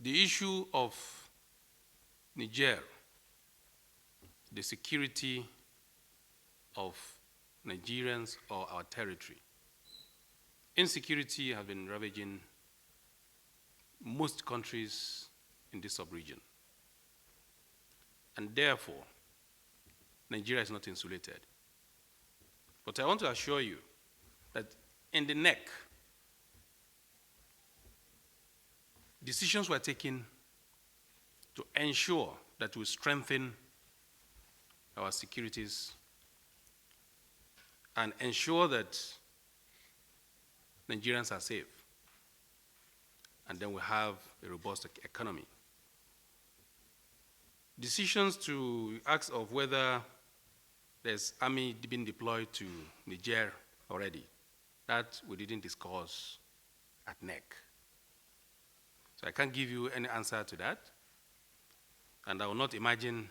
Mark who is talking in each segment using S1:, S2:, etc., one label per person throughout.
S1: The issue of Niger, the security of Nigerians or our territory. Insecurity has been ravaging most countries in this sub-region. And therefore, Nigeria is not insulated. But I want to assure you that in the neck, decisions were taken to ensure that we strengthen our securities and ensure that Nigerians are safe. And then we have a robust economy. Decisions to ask of whether there's army being deployed to Niger already, that we didn't discuss at NEC. So I can't give you any answer to that, and I will not imagine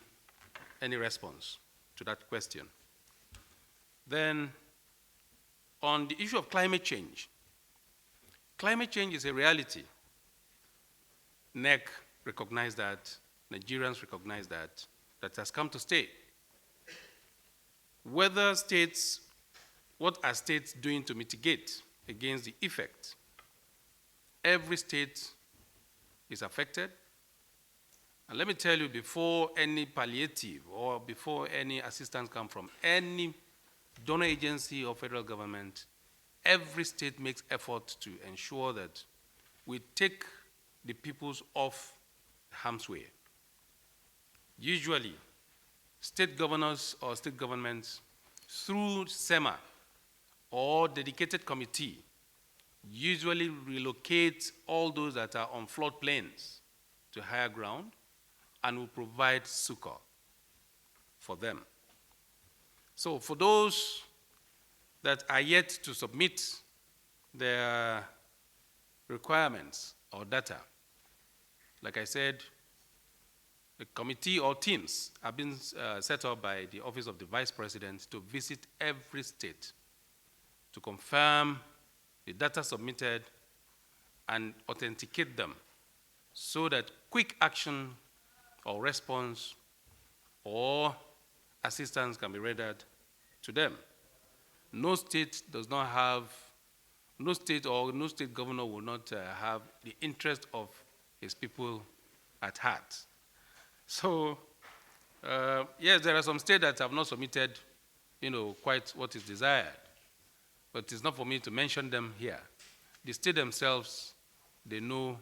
S1: any response to that question. Then, on the issue of climate change is a reality. NEC recognized that, Nigerians recognize that has come to stay. What are states doing to mitigate against the effect? Every state is affected. And let me tell you, before any palliative or before any assistance comes from any donor agency or federal government, every state makes effort to ensure that we take the peoples off harm's way. Usually, state governors or state governments, through SEMA or dedicated committee, usually relocate all those that are on floodplains to higher ground and will provide succor for them. So for those that are yet to submit their requirements or data, like I said, the committee or teams have been set up by the Office of the Vice President to visit every state to confirm the data submitted and authenticate them so that quick action or response or assistance can be rendered to them. No state does not have, no state or no state governor will not have the interest of his people at heart. So, yes, there are some states that have not submitted, quite what is desired, but it's not for me to mention them here. The state themselves, they know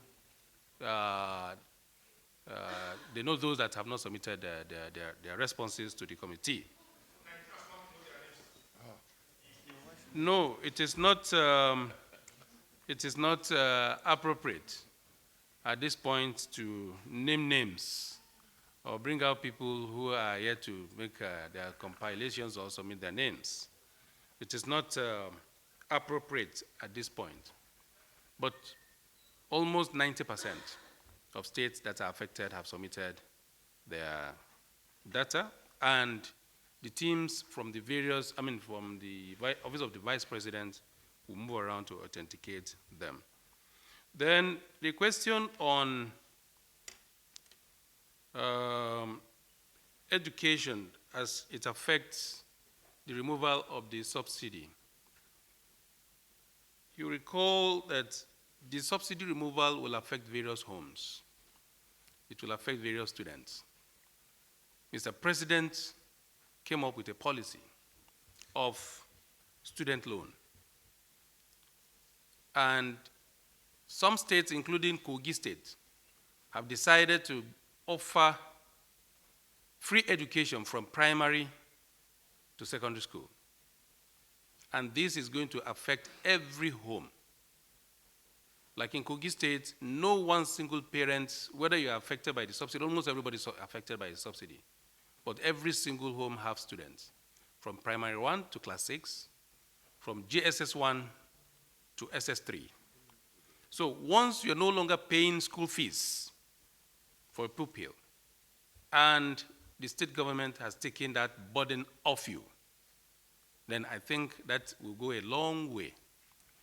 S1: those that have not submitted their responses to the committee. No, it is not. It is not appropriate at this point to name names or bring out people who are yet to make their compilations or submit their names. It is not appropriate at this point. But almost 90% of states that are affected have submitted their data, and the teams from the various, from the Office of the Vice President will move around to authenticate them. Then the question on education as it affects the removal of the subsidy. You recall that the subsidy removal will affect various homes. It will affect various students. Mr. President came up with a policy of student loan. And some states, including Kogi State, have decided to offer free education from primary to secondary school. And this is going to affect every home. Like in Kogi State, no one single parent, whether you are affected by the subsidy, almost everybody is affected by the subsidy, but every single home has students, from primary 1 to class 6, from JSS 1 to SS3. So once you're no longer paying school fees for a pupil, and the state government has taken that burden off you, then I think that will go a long way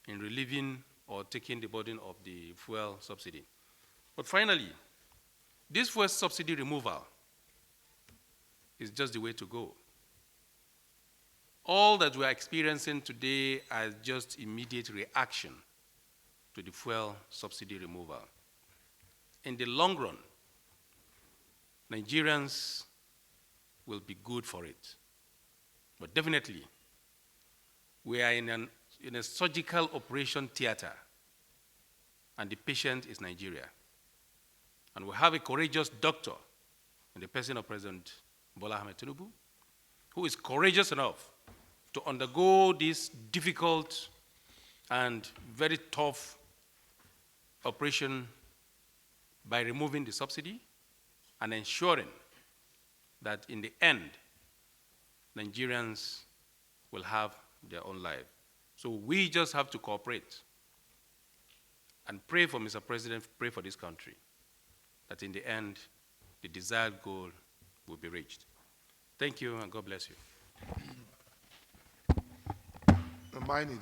S1: in relieving or taking the burden of the fuel subsidy. But finally, this fuel subsidy removal is just the way to go. All that we are experiencing today are just immediate reaction to the fuel subsidy removal. In the long run, Nigerians will be good for it. But definitely, we are in a surgical operation theater, and the patient is Nigeria. And we have a courageous doctor in the person of President Bola Ahmed Tinubu, who is courageous enough to undergo this difficult and very tough operation by removing the subsidy and ensuring that in the end, Nigerians will have their own life. So we just have to cooperate and pray for Mr. President, pray for this country, that in the end, the desired goal will be reached. Thank you, and God bless you.
S2: Mine is